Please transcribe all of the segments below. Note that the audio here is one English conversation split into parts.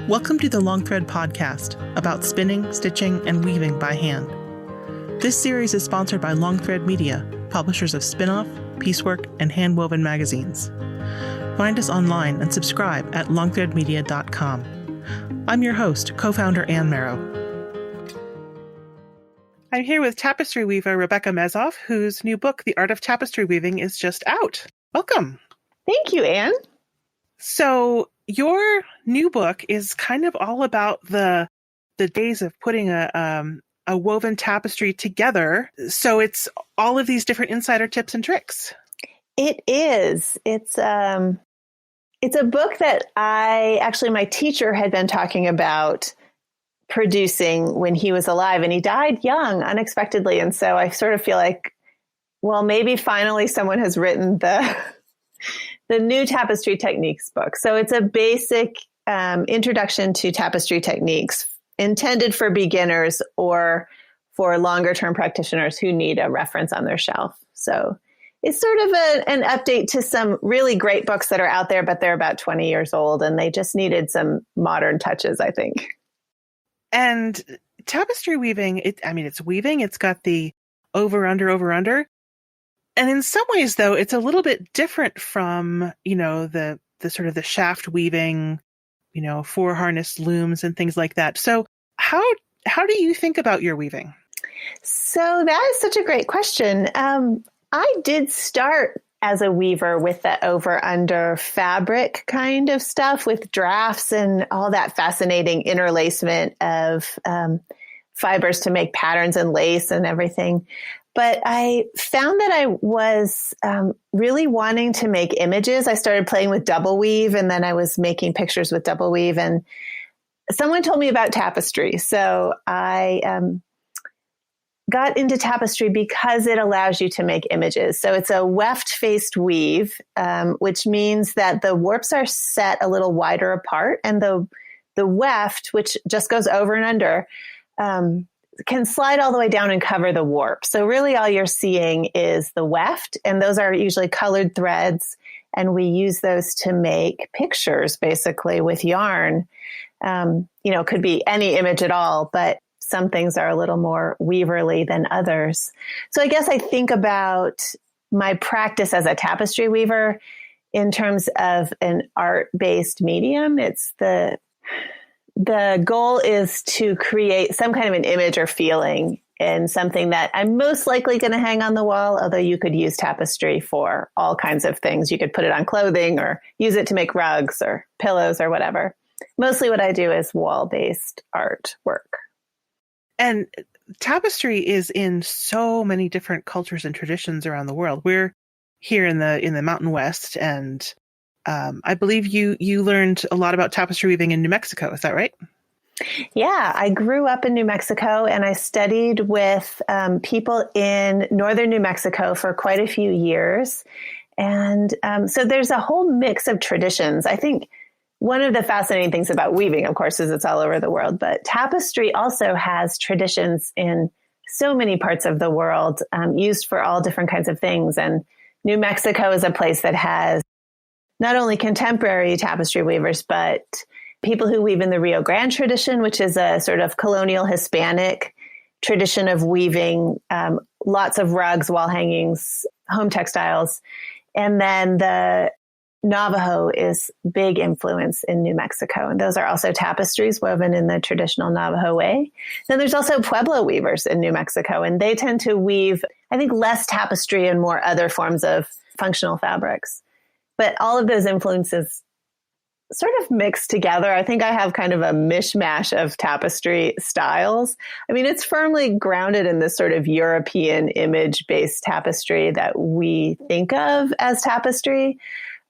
Welcome to the Long Thread podcast about spinning, stitching, and weaving by hand. This series is sponsored by Long Thread Media, publishers of Spin-Off, Piecework, and Handwoven magazines. Find us online and subscribe at longthreadmedia.com. I'm your host, co-founder Ann Marrow. I'm here with tapestry weaver Rebecca Mezoff, whose new book, The Art of Tapestry Weaving, is just out. Welcome. Thank you, Ann. So your new book is kind of all about the days of putting a woven tapestry together. So it's all of these different insider tips and tricks. It is. It's a book that my teacher had been talking about producing when he was alive, and he died young, unexpectedly. And so I sort of feel like, well, maybe finally someone has written the new tapestry techniques book. So it's a basic introduction to tapestry techniques intended for beginners or for longer term practitioners who need a reference on their shelf. So it's sort of an update to some really great books that are out there, but they're about 20 years old and they just needed some modern touches, I think. And tapestry weaving, it's weaving. It's got the over, under. And in some ways, though, it's a little bit different from, the sort of the shaft weaving, four harness looms and things like that. So how do you think about your weaving? So that is such a great question. I did start as a weaver with the over under fabric kind of stuff with drafts and all that fascinating interlacement of fibers to make patterns and lace and everything. But I found that I was really wanting to make images. I started playing with double weave, and then I was making pictures with double weave. And someone told me about tapestry. So I got into tapestry because it allows you to make images. So it's a weft-faced weave, which means that the warps are set a little wider apart. And the weft, which just goes over and under, can slide all the way down and cover the warp. So really all you're seeing is the weft, and those are usually colored threads. And we use those to make pictures basically with yarn. Could be any image at all, but some things are a little more weaverly than others. So I guess I think about my practice as a tapestry weaver in terms of an art-based medium. It's the goal is to create some kind of an image or feeling in something that I'm most likely going to hang on the wall, although you could use tapestry for all kinds of things. You could put it on clothing or use it to make rugs or pillows or whatever. Mostly what I do is wall-based artwork. And tapestry is in so many different cultures and traditions around the world. We're here in the Mountain West, and I believe you learned a lot about tapestry weaving in New Mexico. Is that right? Yeah, I grew up in New Mexico, and I studied with people in northern New Mexico for quite a few years. And so there's a whole mix of traditions. I think one of the fascinating things about weaving, of course, is it's all over the world, but tapestry also has traditions in so many parts of the world, used for all different kinds of things. And New Mexico is a place that has not only contemporary tapestry weavers, but people who weave in the Rio Grande tradition, which is a sort of colonial Hispanic tradition of weaving, lots of rugs, wall hangings, home textiles. And then the Navajo is big influence in New Mexico. And those are also tapestries woven in the traditional Navajo way. Then there's also Pueblo weavers in New Mexico, and they tend to weave, I think, less tapestry and more other forms of functional fabrics. But all of those influences sort of mixed together. I think I have kind of a mishmash of tapestry styles. I mean, it's firmly grounded in this sort of European image-based tapestry that we think of as tapestry.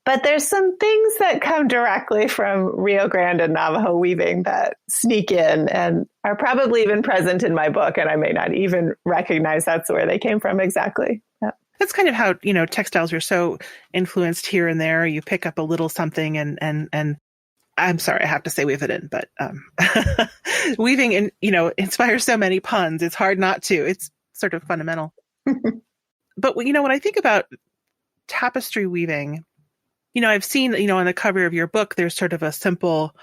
But there's some things that come directly from Rio Grande and Navajo weaving that sneak in and are probably even present in my book, and I may not even recognize that's where they came from exactly. Yep. That's kind of how, textiles are so influenced here and there. You pick up a little something and I'm sorry, I have to say weave it in, but weaving inspires so many puns. It's hard not to. It's sort of fundamental. But when I think about tapestry weaving, I've seen, on the cover of your book, there's sort of a simple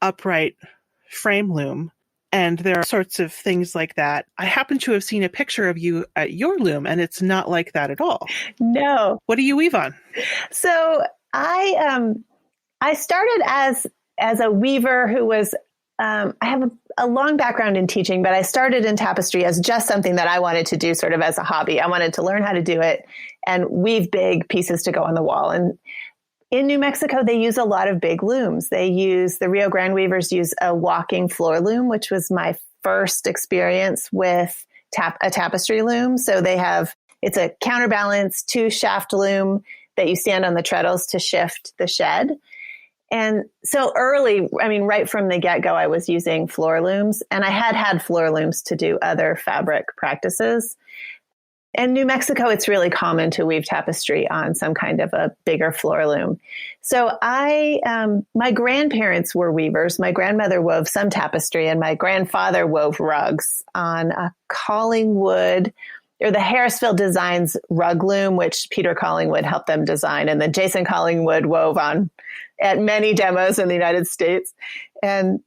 upright frame loom. And there are sorts of things like that. I happen to have seen a picture of you at your loom, and it's not like that at all. No. What do you weave on? So I started as a weaver who was, I have a long background in teaching, but I started in tapestry as just something that I wanted to do sort of as a hobby. I wanted to learn how to do it and weave big pieces to go on the wall. And in New Mexico, they use a lot of big looms. The Rio Grande weavers use a walking floor loom, which was my first experience with a tapestry loom. So it's a counterbalance 2-shaft loom that you stand on the treadles to shift the shed. And so early, right from the get-go, I was using floor looms, and I had floor looms to do other fabric practices. In New Mexico, it's really common to weave tapestry on some kind of a bigger floor loom. So my grandparents were weavers. My grandmother wove some tapestry, and my grandfather wove rugs on a Collingwood, or the Harrisville Designs rug loom, which Peter Collingwood helped them design. And then Jason Collingwood wove on at many demos in the United States. And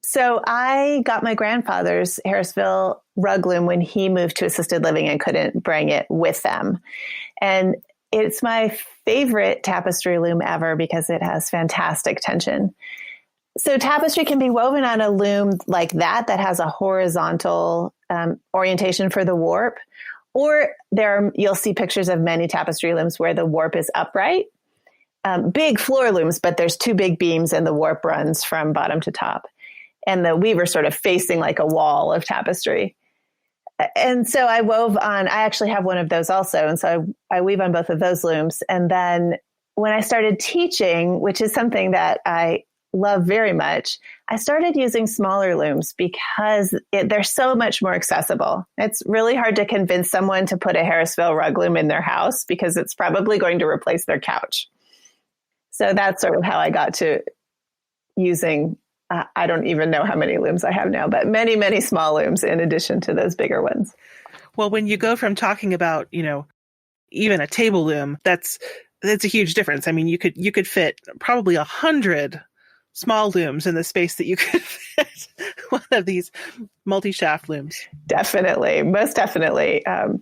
so I got my grandfather's Harrisville rug loom when he moved to assisted living and couldn't bring it with them. And it's my favorite tapestry loom ever because it has fantastic tension. So tapestry can be woven on a loom like that has a horizontal orientation for the warp, or you'll see pictures of many tapestry looms where the warp is upright. Big floor looms, but there's 2 big beams and the warp runs from bottom to top. And the weaver sort of facing like a wall of tapestry. And so I actually have one of those also. And so I weave on both of those looms. And then when I started teaching, which is something that I love very much, I started using smaller looms because they're so much more accessible. It's really hard to convince someone to put a Harrisville rug loom in their house because it's probably going to replace their couch. So that's sort of how I got to using, I don't even know how many looms I have now, but many, many small looms in addition to those bigger ones. Well, when you go from talking about, even a table loom, that's a huge difference. You could fit probably 100 small looms in the space that you could fit one of these multi-shaft looms. Definitely, most definitely. And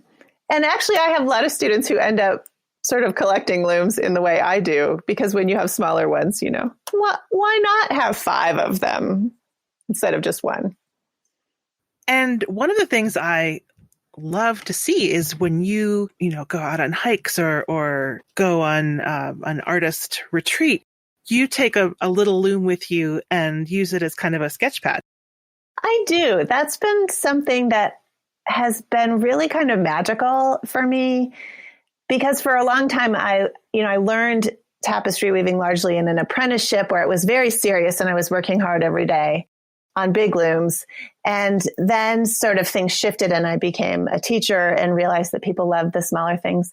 actually, I have a lot of students who end up sort of collecting looms in the way I do, because when you have smaller ones, why not have 5 of them instead of just 1? And one of the things I love to see is when you go out on hikes or go on an artist retreat, you take a little loom with you and use it as kind of a sketch pad. I do. That's been something that has been really kind of magical for me, because for a long time, I learned tapestry weaving largely in an apprenticeship where it was very serious and I was working hard every day on big looms. And then sort of things shifted and I became a teacher and realized that people loved the smaller things.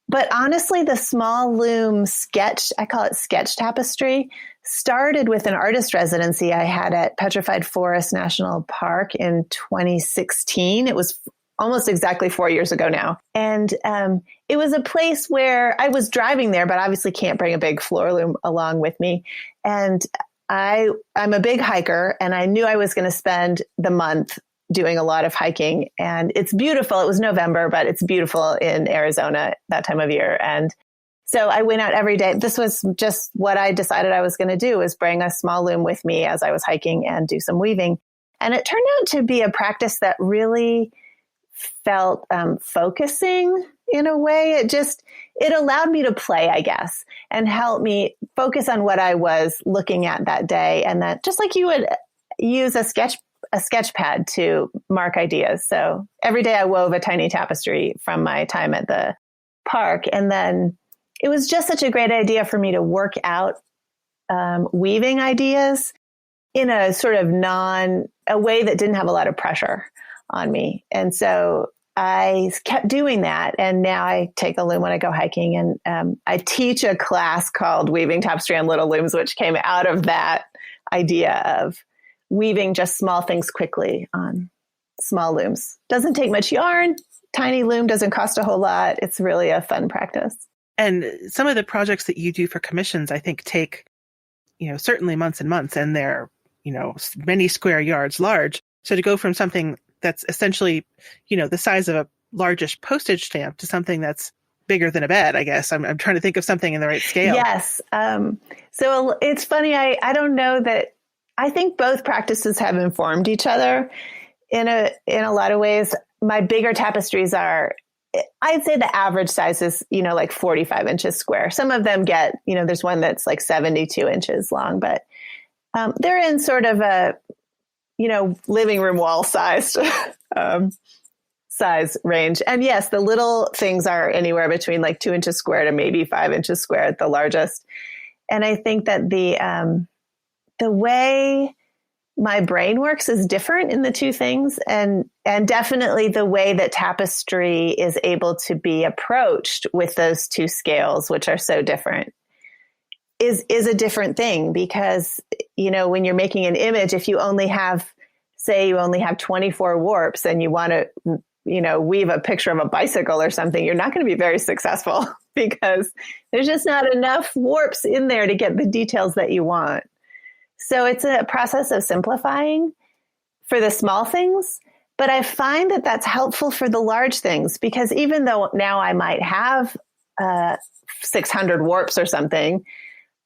But honestly, the small loom sketch, I call it sketch tapestry, started with an artist residency I had at Petrified Forest National Park in 2016. It was almost exactly 4 years ago now. And it was a place where I was driving there, but obviously can't bring a big floor loom along with me. And I'm a big hiker, and I knew I was going to spend the month doing a lot of hiking. And it's beautiful. It was November, but it's beautiful in Arizona that time of year. And so I went out every day. This was just what I decided I was going to do, was bring a small loom with me as I was hiking and do some weaving. And it turned out to be a practice that really felt focusing in a way. It allowed me to play, I guess, and help me focus on what I was looking at that day. And that just like you would use a sketch pad to mark ideas. So every day I wove a tiny tapestry from my time at the park. And then it was just such a great idea for me to work out weaving ideas in a sort of a way that didn't have a lot of pressure on me. And so I kept doing that. And now I take a loom when I go hiking, and I teach a class called Weaving Tapestry on Little Looms, which came out of that idea of weaving just small things quickly on small looms. Doesn't take much yarn. Tiny loom doesn't cost a whole lot. It's really a fun practice. And some of the projects that you do for commissions, I think take, certainly months and months, and they're, many square yards large. So to go from something that's essentially, the size of a largish postage stamp to something that's bigger than a bed, I guess. I'm trying to think of something in the right scale. Yes. So it's funny. I don't know that. I think both practices have informed each other in a lot of ways. My bigger tapestries are, I'd say the average size is, like 45 inches square. Some of them get, there's one that's like 72 inches long, but they're in sort of a, living room wall sized size range. And yes, the little things are anywhere between like 2 inches square to maybe 5 inches square at the largest. And I think that the way my brain works is different in the two things. And definitely the way that tapestry is able to be approached with those two scales, which are so different, is a different thing. Because, when you're making an image, if you only have, say you only have 24 warps and you want to, weave a picture of a bicycle or something, you're not going to be very successful because there's just not enough warps in there to get the details that you want. So it's a process of simplifying for the small things, but I find that that's helpful for the large things, because even though now I might have 600 warps or something,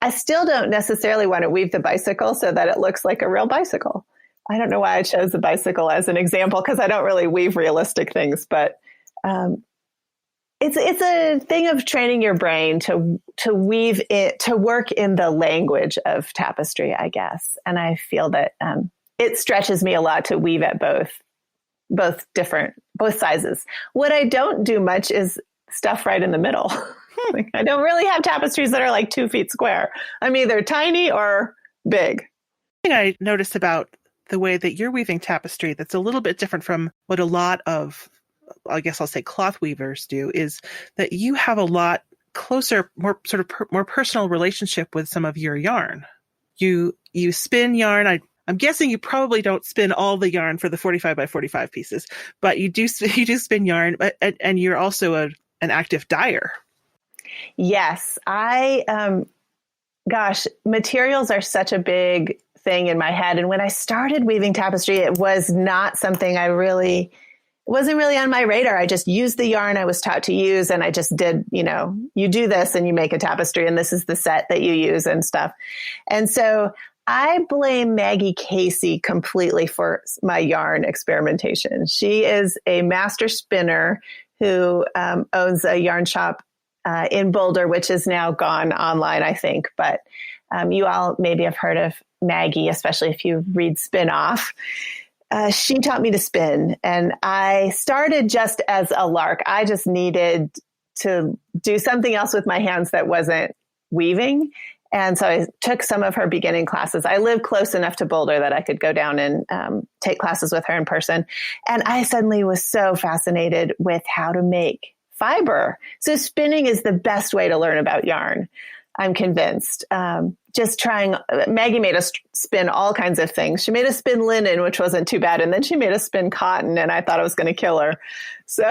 I still don't necessarily want to weave the bicycle so that it looks like a real bicycle. I don't know why I chose the bicycle as an example, because I don't really weave realistic things, but it's a thing of training your brain to weave it, to work in the language of tapestry, I guess. And I feel that it stretches me a lot to weave at both sizes. What I don't do much is stuff right in the middle. I don't really have tapestries that are like 2 feet square. I'm either tiny or big. Thing I noticed about the way that you're weaving tapestry that's a little bit different from what a lot of, I guess I'll say, cloth weavers do, is that you have a lot closer, more sort of more personal relationship with some of your yarn. You spin yarn. I'm guessing you probably don't spin all the yarn for the 45 by 45 pieces, but you do spin yarn, and you're also an active dyer. Yes, materials are such a big thing in my head. And when I started weaving tapestry, it was not something wasn't really on my radar. I just used the yarn I was taught to use. And I just did, you do this and you make a tapestry, and this is the set that you use and stuff. And so I blame Maggie Casey completely for my yarn experimentation. She is a master spinner who owns a yarn shop in Boulder, which is now gone online, I think. But you all maybe have heard of Maggie, especially if you read Spin Off. She taught me to spin, and I started just as a lark. I just needed to do something else with my hands that wasn't weaving. And so I took some of her beginning classes. I live close enough to Boulder that I could go down and take classes with her in person. And I suddenly was so fascinated with how to make fiber. So spinning is the best way to learn about yarn, I'm convinced. Just trying, Maggie made us spin all kinds of things. She made us spin linen, which wasn't too bad. And then she made us spin cotton, and I thought I was going to kill her. So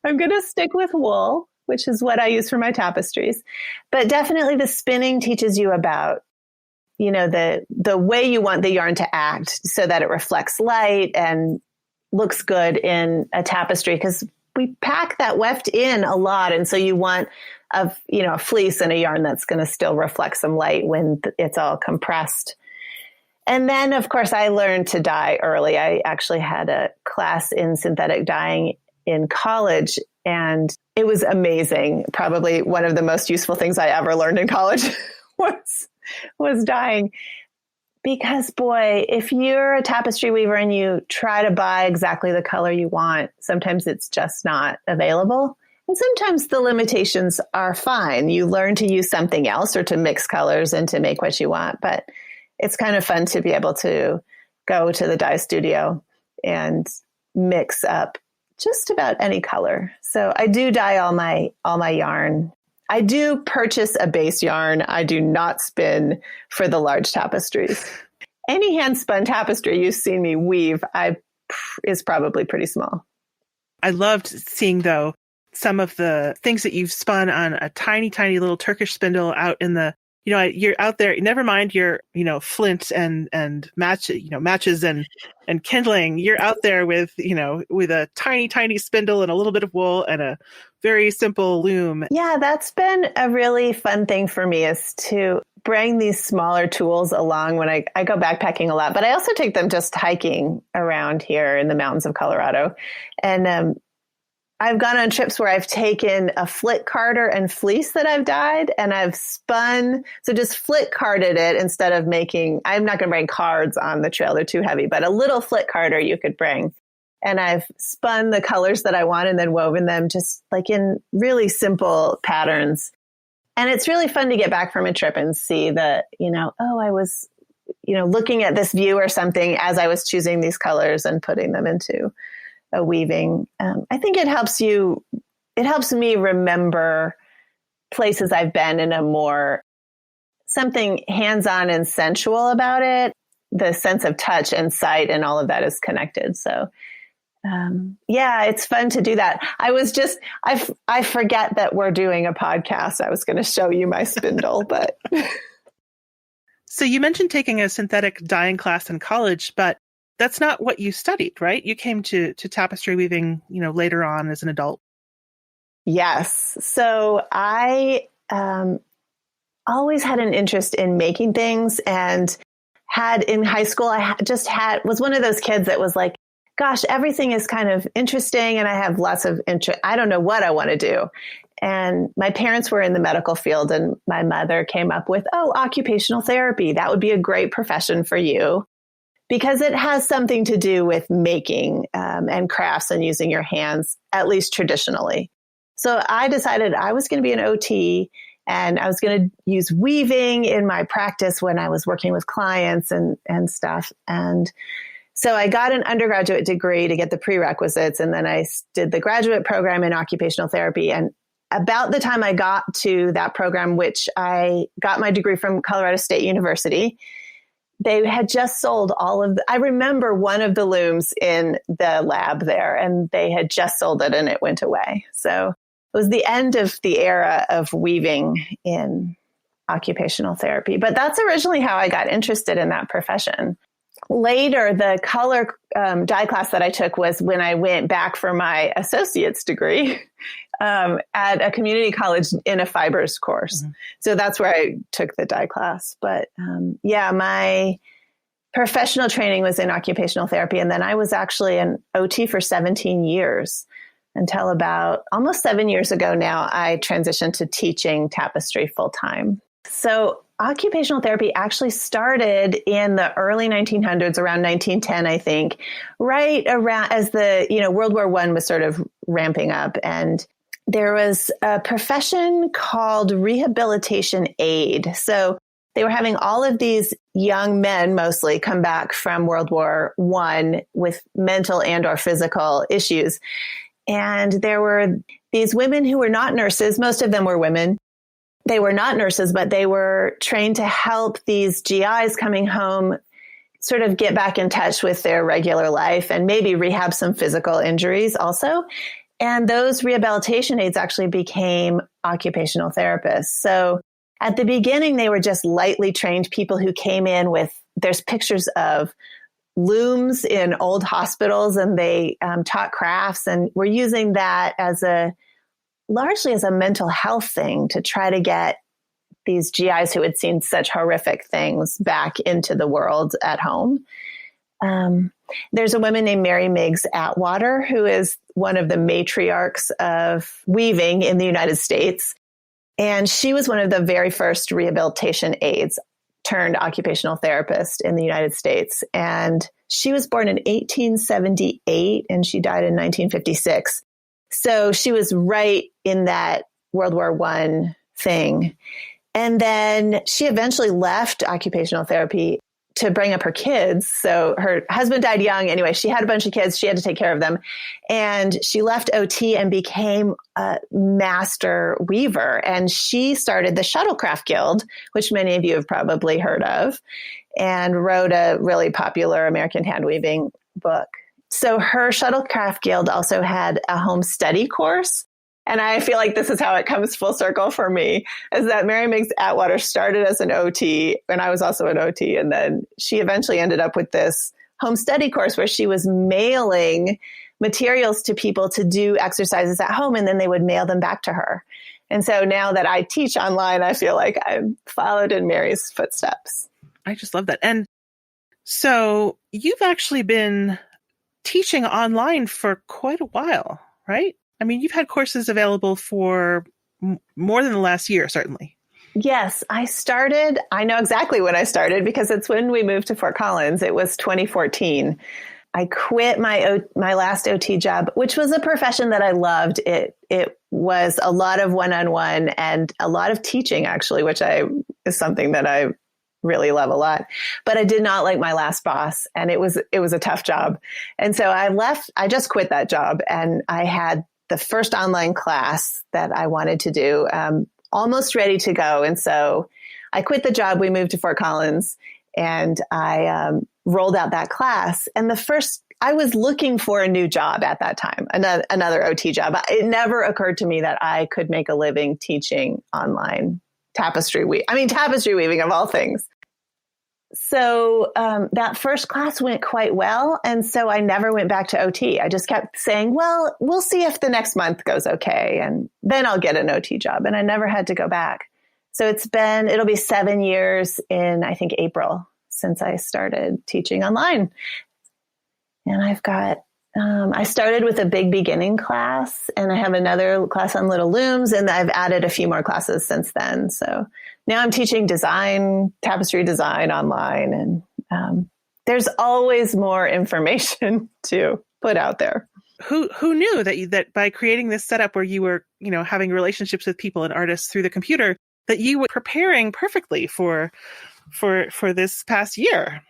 I'm going to stick with wool, which is what I use for my tapestries. But definitely the spinning teaches you about, the way you want the yarn to act so that it reflects light and looks good in a tapestry, because we pack that weft in a lot. And so you want a fleece and a yarn that's going to still reflect some light when it's all compressed. And then, of course, I learned to dye early. I actually had a class in synthetic dyeing in college, and it was amazing. Probably one of the most useful things I ever learned in college was dyeing. Because, boy, if you're a tapestry weaver and you try to buy exactly the color you want, sometimes it's just not available. And sometimes the limitations are fine. You learn to use something else or to mix colors and to make what you want. But it's kind of fun to be able to go to the dye studio and mix up just about any color. So I do dye all my yarn. I do purchase a base yarn. I do not spin for the large tapestries. Any hand spun tapestry you've seen me weave is probably pretty small. I loved seeing, though, some of the things that you've spun on a tiny, tiny little Turkish spindle out in the, you're out there, never mind your, flint and matches and kindling. You're out there with, with a tiny, tiny spindle and a little bit of wool and a very simple loom. Yeah, that's been a really fun thing for me, is to bring these smaller tools along when I go backpacking a lot, but I also take them just hiking around here in the mountains of Colorado. And I've gone on trips where I've taken a flit carder and fleece that I've dyed, and I've spun, so just flit carded it instead of I'm not going to bring cards on the trail, they're too heavy, but a little flit carder you could bring. And I've spun the colors that I want and then woven them just like in really simple patterns. And it's really fun to get back from a trip and see that, I was, looking at this view or something as I was choosing these colors and putting them into a weaving. I think it helps me remember places I've been in a more something hands-on and sensual about it. The sense of touch and sight and all of that is connected. So it's fun to do that. I forget that we're doing a podcast. I was going to show you my spindle, but. So you mentioned taking a synthetic dyeing class in college, but that's not what you studied, right? You came to tapestry weaving, later on as an adult. Yes. So I always had an interest in making things, and had in high school, was one of those kids that was like, gosh, everything is kind of interesting and I have lots of interest. I don't know what I want to do. And my parents were in the medical field, and my mother came up with, occupational therapy. That would be a great profession for you because it has something to do with making and crafts and using your hands, at least traditionally. So I decided I was going to be an OT, and I was going to use weaving in my practice when I was working with clients and stuff. And so I got an undergraduate degree to get the prerequisites, and then I did the graduate program in occupational therapy. And about the time I got to that program, which I got my degree from Colorado State University, they had just sold I remember one of the looms in the lab there, and they had just sold it and it went away. So it was the end of the era of weaving in occupational therapy. But that's originally how I got interested in that profession. Later, the color dye class that I took was when I went back for my associate's degree at a community college in a fibers course. Mm-hmm. So that's where I took the dye class. But my professional training was in occupational therapy. And then I was actually an OT for 17 years until about almost 7 years ago now, I transitioned to teaching tapestry full time. So occupational therapy actually started in the early 1900s, around 1910, I think, right around as the, World War I was sort of ramping up. And there was a profession called rehabilitation aid. So they were having all of these young men mostly come back from World War I with mental and or physical issues. And there were these women who were not nurses. Most of them were women. They were not nurses, but they were trained to help these GIs coming home sort of get back in touch with their regular life and maybe rehab some physical injuries also. And those rehabilitation aides actually became occupational therapists. So at the beginning, they were just lightly trained people who came in with, there's pictures of looms in old hospitals, and they taught crafts, and were using that largely as a mental health thing to try to get these GIs who had seen such horrific things back into the world at home. There's a woman named Mary Meigs Atwater, who is one of the matriarchs of weaving in the United States. And she was one of the very first rehabilitation aides turned occupational therapist in the United States. And she was born in 1878 and she died in 1956. So she was right in that World War I thing. And then she eventually left occupational therapy to bring up her kids. So her husband died young. Anyway, she had a bunch of kids. She had to take care of them. And she left OT and became a master weaver. And she started the Shuttlecraft Guild, which many of you have probably heard of, and wrote a really popular American hand weaving book. So her Shuttlecraft Guild also had a home study course And I feel like this is how it comes full circle for me, is that Mary Miggs Atwater started as an OT, and I was also an OT. And then she eventually ended up with this home study course where she was mailing materials to people to do exercises at home, and then they would mail them back to her. And so now that I teach online, I feel like I've followed in Mary's footsteps. I just love that. And so you've actually been teaching online for quite a while, right? I mean, you've had courses available for more than the last year, certainly. Yes, I know exactly when I started because it's when we moved to Fort Collins. It was 2014. I quit my last OT job, which was a profession that I loved. It was a lot of one-on-one and a lot of teaching, actually, which is something that I really love a lot. But I did not like my last boss, and it was a tough job. And so I just quit that job, and I had the first online class that I wanted to do, almost ready to go. And so I quit the job. We moved to Fort Collins, and I rolled out that class. And I was looking for a new job at that time, another OT job. It never occurred to me that I could make a living teaching online tapestry weaving of all things. So that first class went quite well. And so I never went back to OT. I just kept saying, well, we'll see if the next month goes okay. And then I'll get an OT job. And I never had to go back. So it'll be 7 years in, I think, April since I started teaching online. And I started with a big beginning class, and I have another class on little looms, and I've added a few more classes since then. So now I'm teaching tapestry design online, and there's always more information to put out there. Who knew that by creating this setup where you were, having relationships with people and artists through the computer, that you were preparing perfectly for this past year?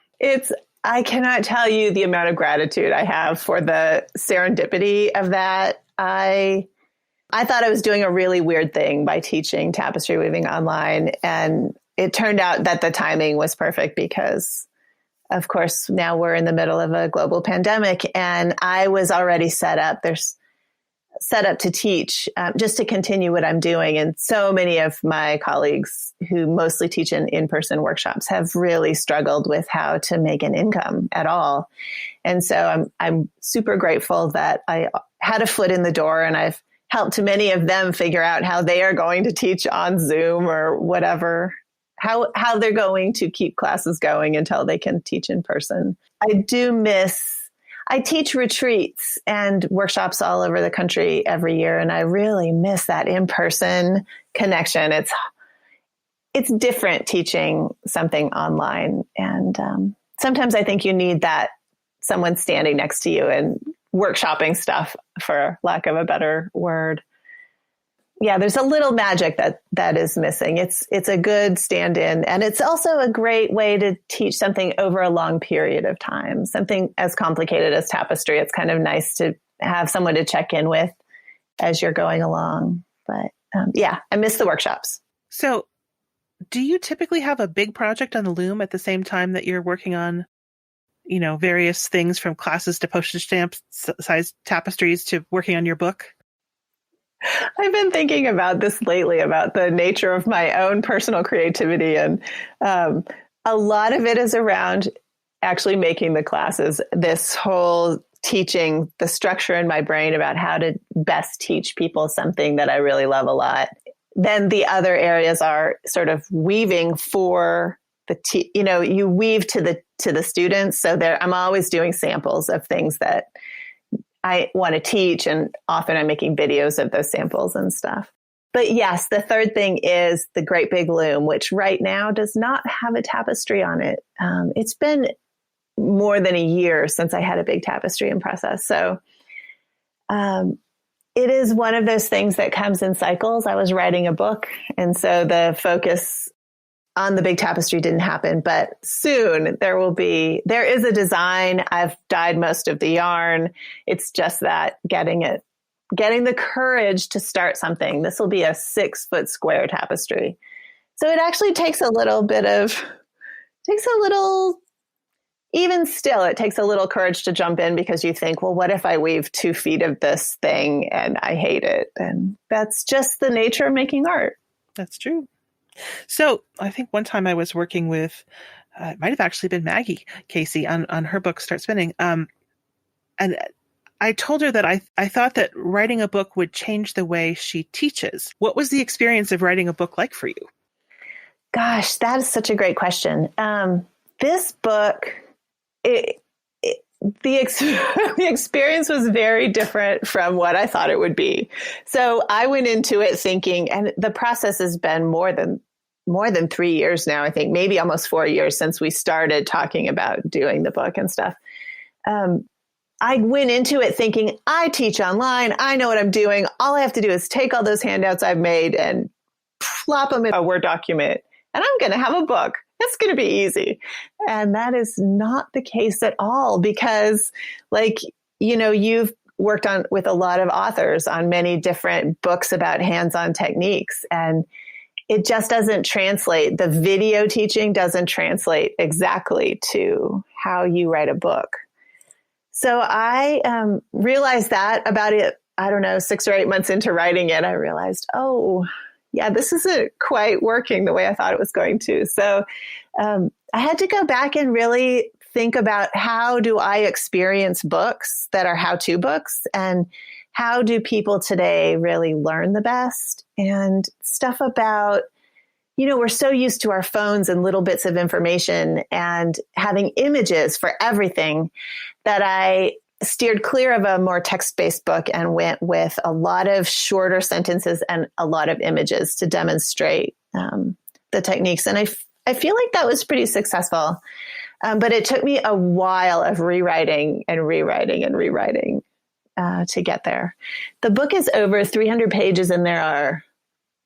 I cannot tell you the amount of gratitude I have for the serendipity of that. I thought I was doing a really weird thing by teaching tapestry weaving online. And it turned out that the timing was perfect because, of course, now we're in the middle of a global pandemic, and I was already set up to teach, just to continue what I'm doing. And so many of my colleagues who mostly teach in-person workshops have really struggled with how to make an income at all. And so I'm super grateful that I had a foot in the door, and I've helped many of them figure out how they are going to teach on Zoom or whatever, how they're going to keep classes going until they can teach in person. I teach retreats and workshops all over the country every year, and I really miss that in-person connection. It's different teaching something online, and sometimes I think you need that someone standing next to you and workshopping stuff, for lack of a better word. Yeah, there's a little magic that is missing. It's a good stand-in, and it's also a great way to teach something over a long period of time. Something as complicated as tapestry, it's kind of nice to have someone to check in with as you're going along. But yeah, I miss the workshops. So do you typically have a big project on the loom at the same time that you're working on, various things from classes to postage stamp size tapestries to working on your book? I've been thinking about this lately, about the nature of my own personal creativity. And a lot of it is around actually making the classes, this whole teaching, the structure in my brain about how to best teach people something that I really love a lot. Then the other areas are sort of weaving for you weave to the students. So I'm always doing samples of things that I want to teach, and often I'm making videos of those samples and stuff. But yes, the third thing is the great big loom, which right now does not have a tapestry on it. It's been more than a year since I had a big tapestry in process. So it is one of those things that comes in cycles. I was writing a book, and so the focus on the big tapestry didn't happen, but soon there is a design. I've dyed most of the yarn. It's just that getting the courage to start something. This will be a 6-foot square tapestry. So it actually takes a little even still, it takes a little courage to jump in because you think, well, what if I weave 2 feet of this thing and I hate it? And that's just the nature of making art. That's true. So I think one time I was working with, it might have actually been Maggie Casey on her book, Start Spinning. And I told her that I thought that writing a book would change the way she teaches. What was the experience of writing a book like for you? Gosh, that is such a great question. This book, the experience was very different from what I thought it would be. So I went into it thinking, and the process has been more than 3 years now, I think, maybe almost 4 years since we started talking about doing the book and stuff. I went into it thinking, I teach online. I know what I'm doing. All I have to do is take all those handouts I've made and plop them in a Word document, and I'm going to have a book. It's going to be easy. And that is not the case at all, because you've worked with a lot of authors on many different books about hands-on techniques, and it just doesn't translate. The video teaching doesn't translate exactly to how you write a book. So I realized that about it, 6 or 8 months into writing it, I realized, oh, yeah, this isn't quite working the way I thought it was going to. So I had to go back and really think about, how do I experience books that are how-to books, and how do people today really learn the best, and stuff about, we're so used to our phones and little bits of information and having images for everything, that I steered clear of a more text-based book and went with a lot of shorter sentences and a lot of images to demonstrate the techniques. And I feel like that was pretty successful. But it took me a while of rewriting to get there. The book is over 300 pages, and there are,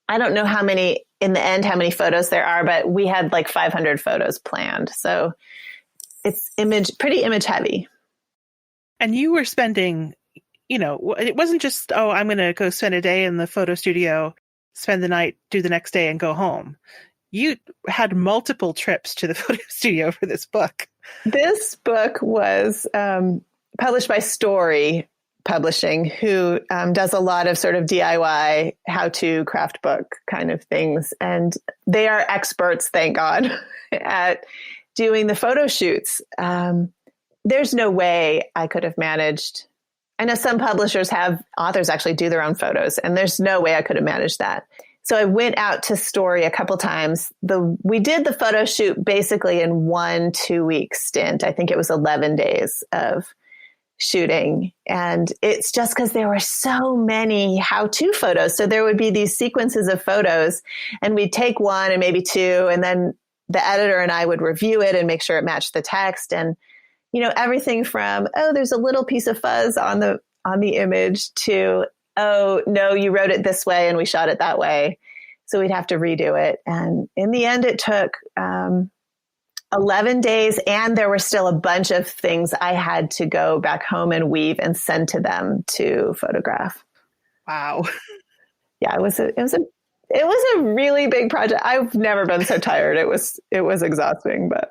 I don't know how many photos there are, but we had like 500 photos planned. So it's pretty image heavy. And you were spending, it wasn't just, I'm going to go spend a day in the photo studio, spend the night, do the next day, and go home. You had multiple trips to the photo studio for this book. This book was published by Story Publishing, who does a lot of sort of DIY how-to craft book kind of things. And they are experts, thank God, at doing the photo shoots. There's no way I could have managed. I know some publishers have authors actually do their own photos, and there's no way I could have managed that. So I went out to Story a couple times. We did the photo shoot basically in 1 2-week stint. I think it was 11 days of shooting. And it's just because there were so many how-to photos. So there would be these sequences of photos, and we'd take one and maybe two, and then the editor and I would review it and make sure it matched the text. And everything from, there's a little piece of fuzz on the image, to, oh, no, you wrote it this way and we shot it that way. So we'd have to redo it. And in the end, it took 11 days. And there were still a bunch of things I had to go back home and weave and send to them to photograph. Wow. Yeah, it was a really big project. I've never been so tired. It was exhausting, but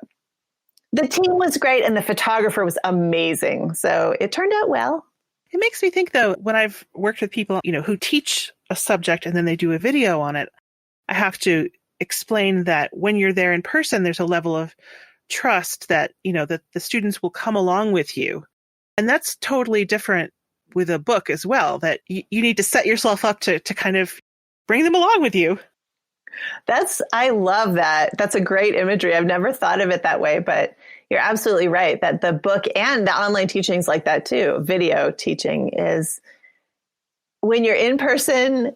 the team was great and the photographer was amazing. So it turned out well. It makes me think, though, when I've worked with people, who teach a subject and then they do a video on it, I have to explain that when you're there in person, there's a level of trust that, that the students will come along with you. And that's totally different with a book as well, that you need to set yourself up to kind of bring them along with you. I love that. That's a great imagery. I've never thought of it that way, but you're absolutely right that the book and the online teaching is like that too. Video teaching is, when you're in person,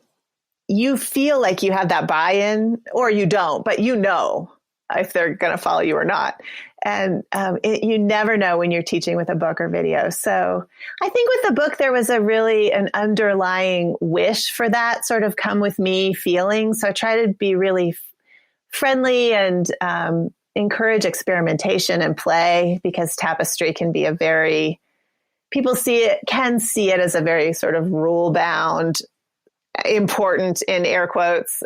you feel like you have that buy-in, or you don't, but if they're going to follow you or not. And you never know when you're teaching with a book or video. So I think with the book, there was an underlying wish for that sort of come with me feeling. So I try to be really friendly and encourage experimentation and play, because Tapestry can be people can see it as a very sort of rule bound, important in air quotes,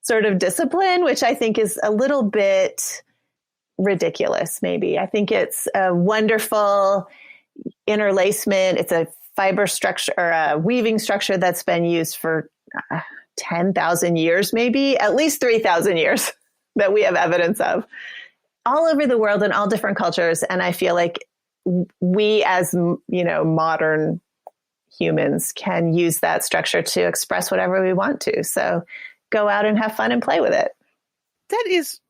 sort of discipline, which I think is a little bit ridiculous, maybe. I think it's a wonderful interlacement. It's a fiber structure or a weaving structure that's been used for 10,000 years, maybe at least 3,000 years that we have evidence of all over the world in all different cultures. And I feel like we as, modern humans can use that structure to express whatever we want to. So go out and have fun and play with it. That is,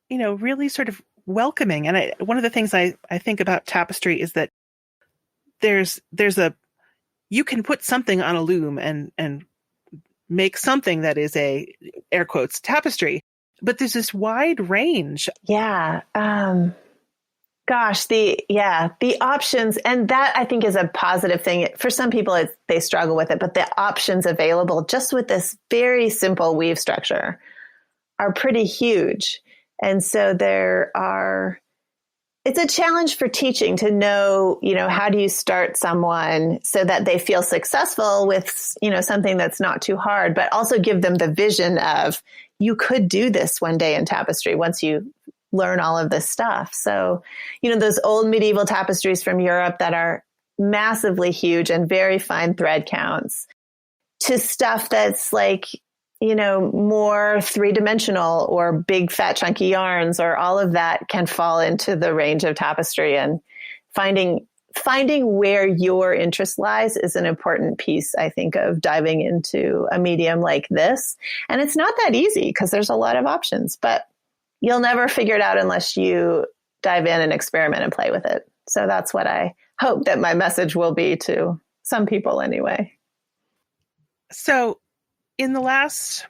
really sort of welcoming. And one of the things I think about tapestry is that you can put something on a loom and make something that is a, air quotes, tapestry, but there's this wide range. Yeah. The options, and that I think is a positive thing. For some people, they struggle with it, but the options available just with this very simple weave structure are pretty huge. And so it's a challenge for teaching to know, how do you start someone so that they feel successful with, something that's not too hard, but also give them the vision of you could do this one day in tapestry once you learn all of this stuff. So, those old medieval tapestries from Europe that are massively huge and very fine thread counts to stuff that's like, more three-dimensional or big fat chunky yarns, or all of that can fall into the range of tapestry. And finding where your interest lies is an important piece, I think, of diving into a medium like this. And it's not that easy because there's a lot of options, but you'll never figure it out unless you dive in and experiment and play with it. So that's what I hope that my message will be to some people anyway. So in the last,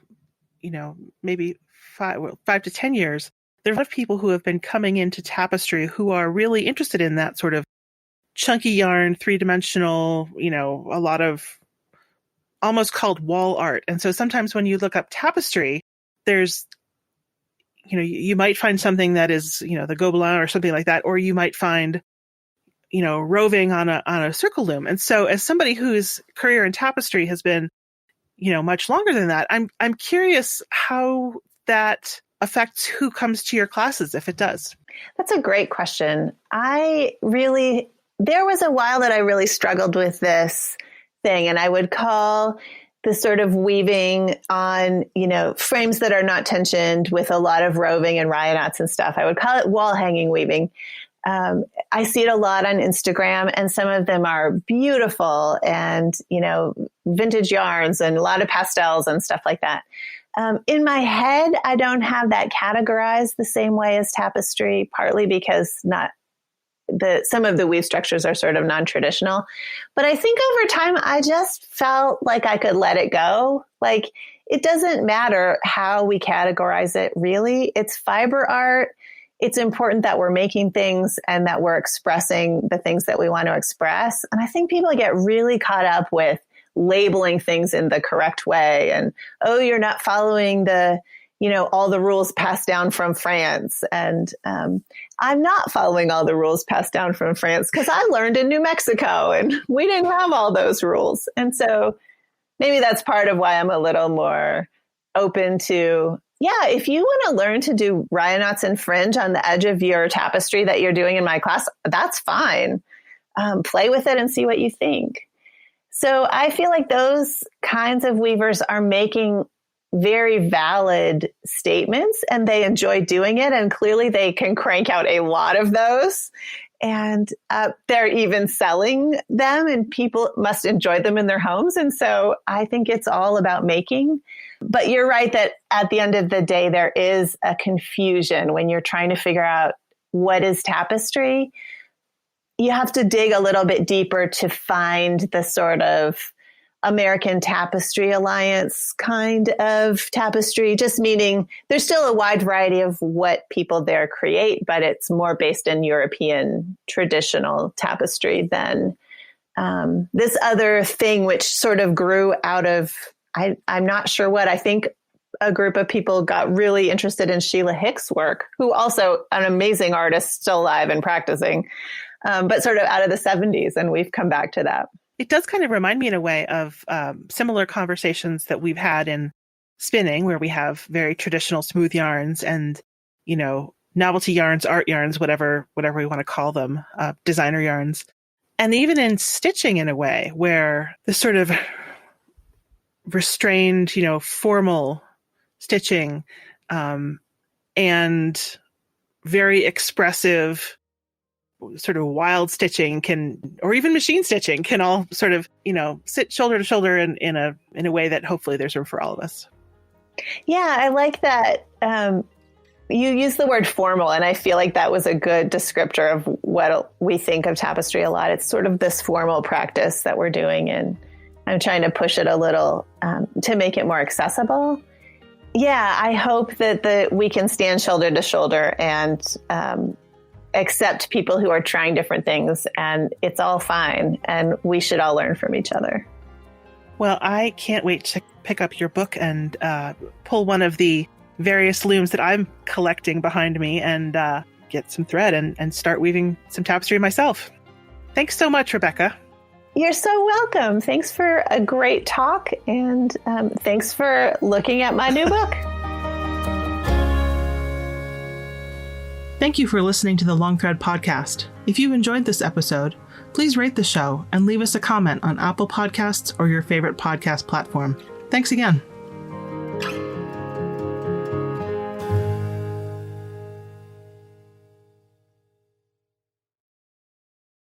maybe 5 to 10 years, there are a lot of people who have been coming into tapestry who are really interested in that sort of chunky yarn, three-dimensional, a lot of almost called wall art. And so sometimes when you look up tapestry, there's, you might find something that is, the Gobelin or something like that, or you might find, roving on a circle loom. And so as somebody whose career in tapestry has been, much longer than that, I'm curious how that affects who comes to your classes, if it does. That's a great question. There was a while that I really struggled with this thing, and I would call the sort of weaving on, frames that are not tensioned with a lot of roving and ryonots and stuff. I would call it wall hanging weaving. I see it a lot on Instagram, and some of them are beautiful and, vintage yarns and a lot of pastels and stuff like that. In my head, I don't have that categorized the same way as tapestry, partly because some of the weave structures are sort of non-traditional. But I think over time, I just felt like I could let it go. Like, it doesn't matter how we categorize it, really. It's fiber art. It's important that we're making things and that we're expressing the things that we want to express. And I think people get really caught up with labeling things in the correct way. And, oh, you're not following all the rules passed down from France. And I'm not following all the rules passed down from France because I learned in New Mexico and we didn't have all those rules. And so maybe that's part of why I'm a little more open to, if you want to learn to do ryonots and fringe on the edge of your tapestry that you're doing in my class, that's fine. Play with it and see what you think. So I feel like those kinds of weavers are making very valid statements and they enjoy doing it. And clearly they can crank out a lot of those. And they're even selling them and people must enjoy them in their homes. And so I think it's all about making. But you're right that at the end of the day, there is a confusion when you're trying to figure out what is tapestry. You have to dig a little bit deeper to find the sort of American Tapestry Alliance kind of tapestry, just meaning there's still a wide variety of what people there create, but it's more based in European traditional tapestry than this other thing, which sort of grew out of, I'm not sure what, I think a group of people got really interested in Sheila Hicks' work, who also an amazing artist, still alive and practicing, but sort of out of the 70s. And we've come back to that. It does kind of remind me in a way of similar conversations that we've had in spinning, where we have very traditional smooth yarns and, novelty yarns, art yarns, whatever we want to call them, designer yarns. And even in stitching in a way where the sort of restrained, formal stitching and very expressive sort of wild stitching or even machine stitching can all sort of, sit shoulder to shoulder in a way that hopefully there's room for all of us. Yeah, I like that. You use the word formal, and I feel like that was a good descriptor of what we think of tapestry a lot. It's sort of this formal practice that we're doing, and I'm trying to push it a little to make it more accessible. Yeah, I hope that we can stand shoulder to shoulder and accept people who are trying different things, and it's all fine, and we should all learn from each other. Well, I can't wait to pick up your book and pull one of the various looms that I'm collecting behind me and get some thread and start weaving some tapestry myself. Thanks so much, Rebecca. You're so welcome. Thanks for a great talk, and thanks for looking at my new book. Thank you for listening to the Long Thread podcast. If you enjoyed this episode, please rate the show and leave us a comment on Apple Podcasts or your favorite podcast platform. Thanks again.